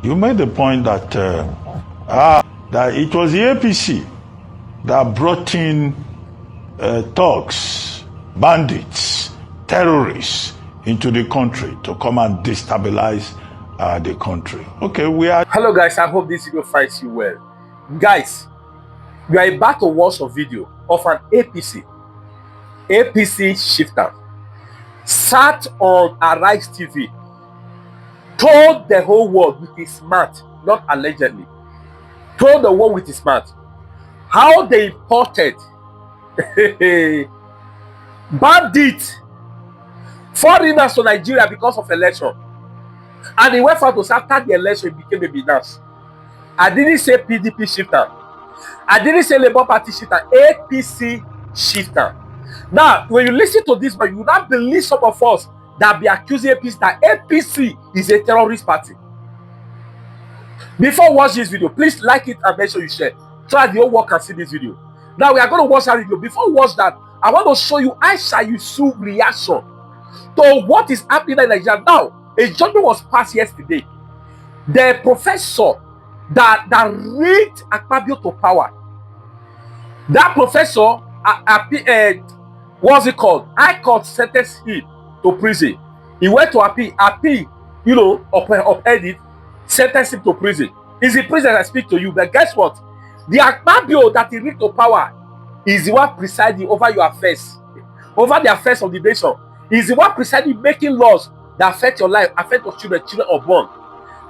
You made the point that that it was the APC that brought in thugs, bandits, terrorists into the country to come and destabilize the country. Okay, we are. Hello guys, I hope this video finds you well. Guys, we are about to watch a video of an APC Chieftain sat on Arise TV, told the whole world with his mouth, not allegedly, told the world with his mouth how they imported bandits, foreigners to Nigeria because of election. And he went out to say after the election, he became a Binance. I didn't say PDP Chieftain. I didn't say Labour Party Chieftain. APC Chieftain. Now, when you listen to this, but you will not believe some of us that be accusing APC that APC is a terrorist party. Before watch this video, please like it and make sure you share. Try the whole world can see this video. Now we are going to watch that video. Before we watch that, I want to show you Aisha Yusuf reaction to what is happening in Nigeria now. A judgment was passed yesterday. The professor that rigged Akpabio to power. That professor, what's it called? High Court sentenced him to prison. He went to appeal, you know, upheld it, sentenced him to prison. He's in prison I speak to you, but guess what? The Akpabio that he rigged to power is the one presiding over your affairs, over the affairs of the nation. He's the one presiding, making laws that affect your life, affect your children unborn.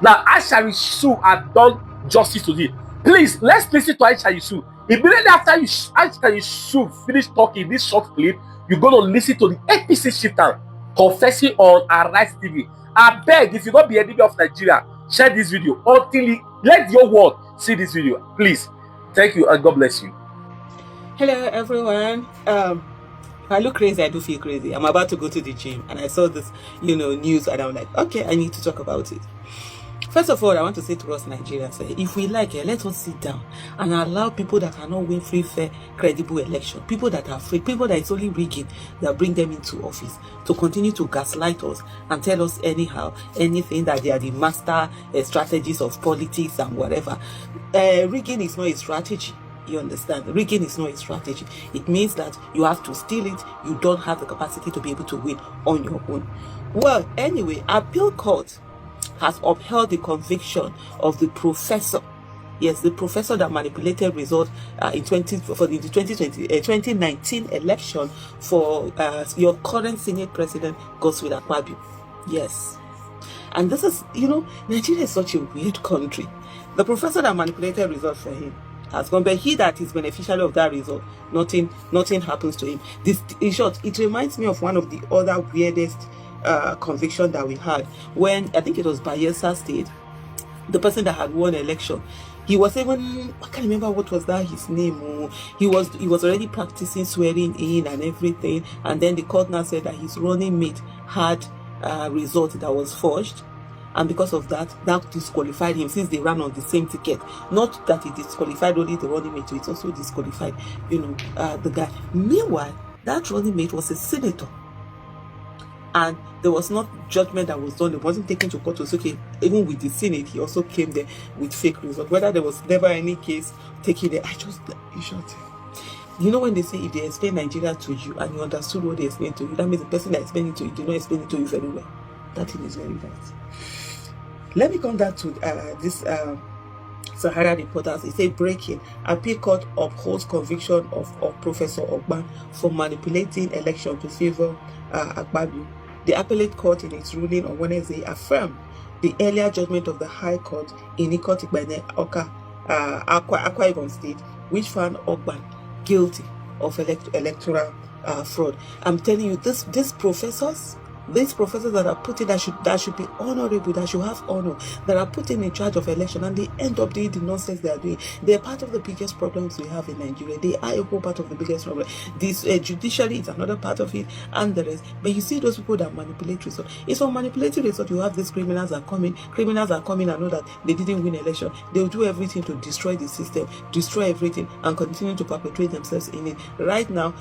Now, Aisha Yusuf had done justice to this. Please, let's listen to Aisha Yusuf. Immediately after Aisha Yusuf finished talking this short clip, you're going to listen to the APC Chieftain confessing on Arise TV. I beg, if you're going to be a enemy of Nigeria, share this video until let your world see this video. Please. Thank you and God bless you. Hello, everyone. I look crazy, I do feel crazy. I'm about to go to the gym and I saw this, news and I'm like, okay, I need to talk about it. First of all, I want to say to us Nigerians, if we like it, let us sit down and allow people that cannot win free, fair, credible election, people that are afraid, people that it's only rigging, that bring them into office to continue to gaslight us and tell us anyhow, anything that they are the master strategies of politics and whatever. Rigging is not a strategy. You understand? Rigging is not a strategy. It means that you have to steal it. You don't have the capacity to be able to win on your own. Well, anyway, appeal court has upheld the conviction of the professor. Yes, the professor that manipulated results in the 2019 election for your current Senate President, Godswill Akpabio. Yes. And this is, Nigeria is such a weird country. The professor that manipulated results for him has gone, but he that is beneficiary of that result, nothing happens to him. This, in short, it reminds me of one of the other weirdest conviction that we had when I think it was Bayelsa State, the person that had won election. He was even, I can't remember what was that his name. He was already practicing swearing in and everything, and then the court now said that his running mate had a result that was forged. And because of that disqualified him, since they ran on the same ticket. Not that it disqualified only the running mate, it also disqualified, the guy. Meanwhile, that running mate was a senator. And there was not judgment that was done. It wasn't taken to court. It was okay. Even with the Senate, he also came there with fake results. Whether there was never any case taken there, in short. When they say if they explain Nigeria to you and you understood what they explained to you, that means the person that explained it to you did not explain it to you very well. That thing is very right. Let me come back to this Sahara Reporters. It says breaking. Appeal court upholds conviction of Professor Ogban for manipulating election to favor Akpabio. The appellate court in its ruling on Wednesday affirmed the earlier judgment of the High Court in Ikot Igbane Akwa Ibom State, which found Ogban guilty of electoral fraud. I'm telling you, these professors that are put in, that should be honorable, that should have honor, that are put in charge of election, and they end up doing the nonsense they are doing. They are part of the biggest problems we have in Nigeria. They are a whole part of the biggest problem. This judiciary is another part of it, and the rest. But you see those people that manipulate results. It's for manipulating results. You have these criminals are coming and know that they didn't win election. They will do everything to destroy the system, destroy everything, and continue to perpetrate themselves in it. Right now,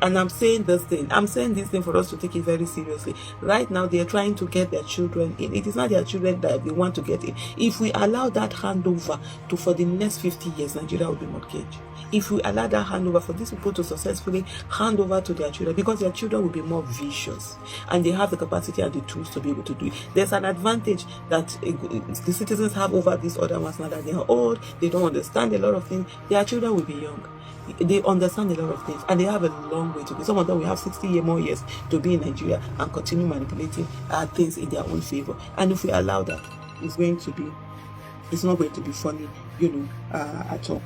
and I'm saying this thing for us to take it very seriously. Right now, they are trying to get their children in. It is not their children that they want to get in. If we allow that handover for the next 50 years, Nigeria will be mortgaged. If we allow that handover for these people to successfully hand over to their children, because their children will be more vicious and they have the capacity and the tools to be able to do it. There's an advantage that the citizens have over these other ones now that they are old, they don't understand a lot of things. Their children will be young. They understand a lot of things and they have a long way to go. Some of them will have 60 more years to be in Nigeria and continue manipulating things in their own favor. And if we allow that, it's not going to be funny, at all.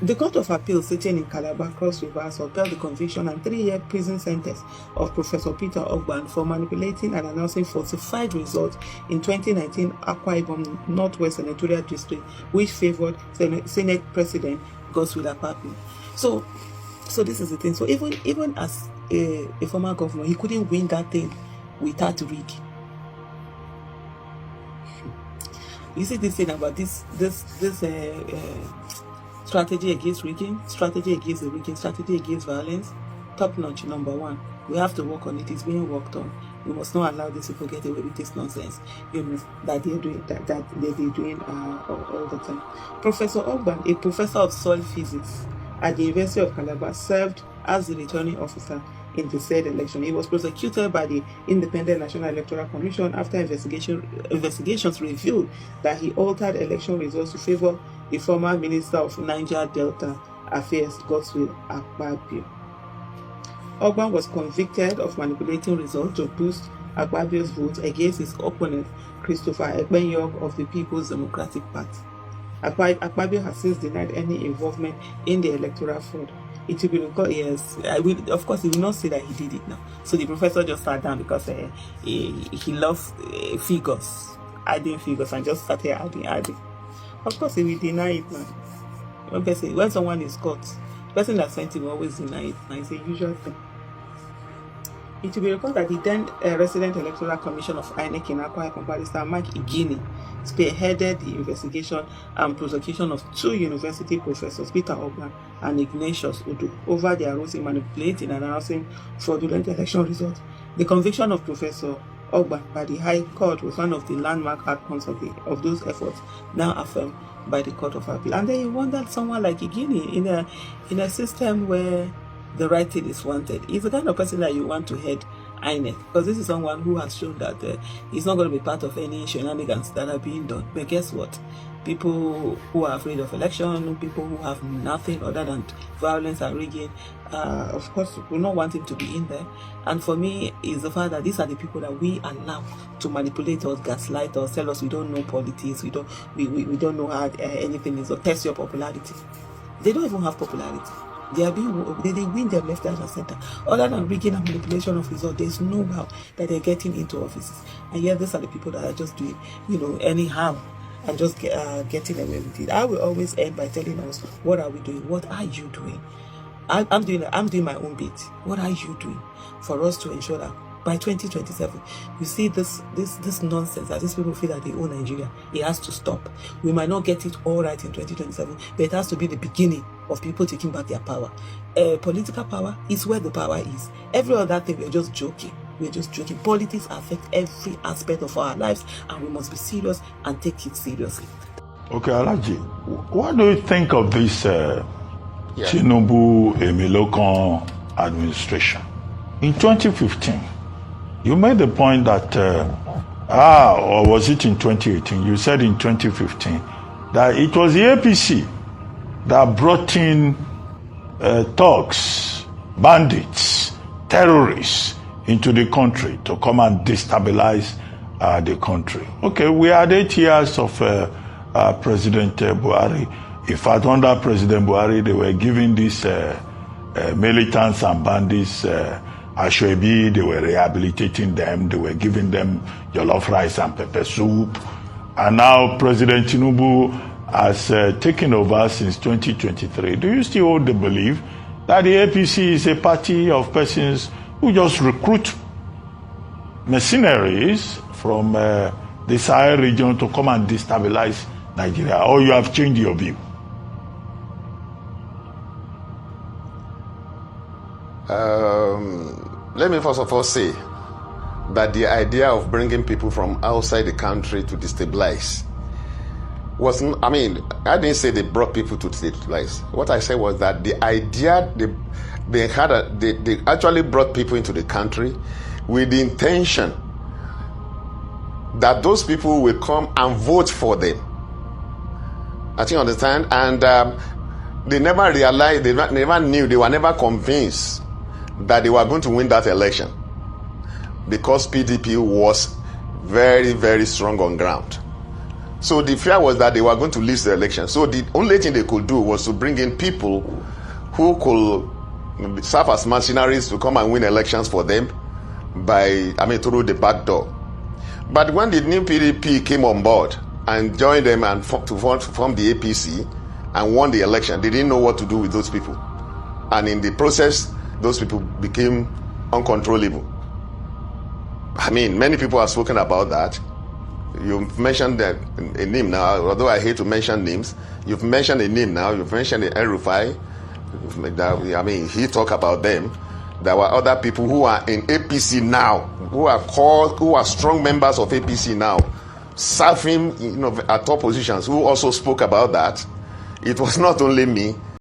The Court of Appeal sitting in Calabar Cross River has upheld the conviction and 3-year prison sentence of Professor Peter Ogban for manipulating and announcing falsified results in 2019 Akwa Ibom Northwest Senatorial District, which favored Senate President Godswill Akpabio. So this is the thing. So even as a former governor, he couldn't win that thing without rig. You see this thing about this strategy against rigging, strategy against the rigging, strategy against violence, top notch. Number one, we have to work on it. It's being worked on. We must not allow these people get away with this nonsense, that they're doing all the time. Professor Ogban, a professor of soil physics at the University of Calabar, served as the returning officer in the said election. He was prosecuted by the Independent National Electoral Commission after investigations revealed that he altered election results to favor the former Minister of Niger Delta Affairs, Godswill Akpabio. Ogban was convicted of manipulating results to boost Akpabio's vote against his opponent, Christopher Ekpenyong of the People's Democratic Party. Akpabio has since denied any involvement in the electoral fraud. It will be recalled, yes, of course, he will not say that he did it now. So the professor just sat down because he loves figures, adding figures, and just started adding. Of course, he will deny it now. When someone is caught, the person that sent him will always deny it. Now it's a usual thing. It will be recalled that the then resident Electoral Commission of INEC in Akwa Ibom, Barrister Mike Igini, spearheaded the investigation and prosecution of 2 university professors, Peter Ogban and Ignatius Udu, over their roles in manipulating and announcing fraudulent election results. The conviction of Professor Ogban by the High Court was one of the landmark outcomes of those efforts, now affirmed by the Court of Appeal. And then you wonder, someone like Igini in a system where the right thing is wanted, he's the kind of person that you want to head INEC, because this is someone who has shown that he's not going to be part of any shenanigans that are being done. But guess what? People who are afraid of election, people who have nothing other than violence and rigging, of course, will not want him to be in there. And for me, is the fact that these are the people that we allow to manipulate us, gaslight us, tell us we don't know politics, we don't know how anything is, or test your popularity. They don't even have popularity. They win them left, right, and center. Other than rigging and manipulation of results, there's no how that they're getting into offices. And yet, these are the people that are just doing, anyhow, and just getting away with it. I will always end by telling us, what are we doing? What are you doing? I'm doing my own bit. What are you doing for us to ensure that by 2027, you see this nonsense that these people feel that they own Nigeria, it has to stop. We might not get it all right in 2027, but it has to be the beginning of people taking back their power. Political power is where the power is. Every other thing, we're just joking. Politics affect every aspect of our lives, and we must be serious and take it seriously. Okay, Alaji, what do you think of this Tinubu Emilokan administration? In 2015, you made the point that, or was it in 2018? You said in 2015 that it was the APC that brought in thugs, bandits, terrorists into the country to come and destabilize the country. Okay, we had 8 years of President Buhari. In fact, under President Buhari, they were giving these militants and bandits Ashwebi, they were rehabilitating them, they were giving them jollof rice and pepper soup. And now President Tinubu has taken over since 2023. Do you still hold the belief that the APC is a party of persons who just recruit mercenaries from the Sahel region to come and destabilize Nigeria, or you have changed your view? Let me first of all say that the idea of bringing people from outside the country to destabilize wasn't, I mean, I didn't say they brought people to destabilize. What I said was that the idea, they actually brought people into the country with the intention that those people will come and vote for them. I think you understand? And they never realized, they never knew, they were never convinced that they were going to win that election, because PDP was very, very strong on ground. So the fear was that they were going to lose the election. So the only thing they could do was to bring in people who could serve as mercenaries to come and win elections for them through the back door. But when the new PDP came on board and joined them and form the APC and won the election, they didn't know what to do with those people. And in the process, those people became uncontrollable. I mean, many people have spoken about that. You've mentioned a name now, although I hate to mention names. You've mentioned a name now. You've mentioned El-Rufai. I mean, he talked about them. There were other people who are in APC now, who are strong members of APC now, serving at top positions, who also spoke about that. It was not only me.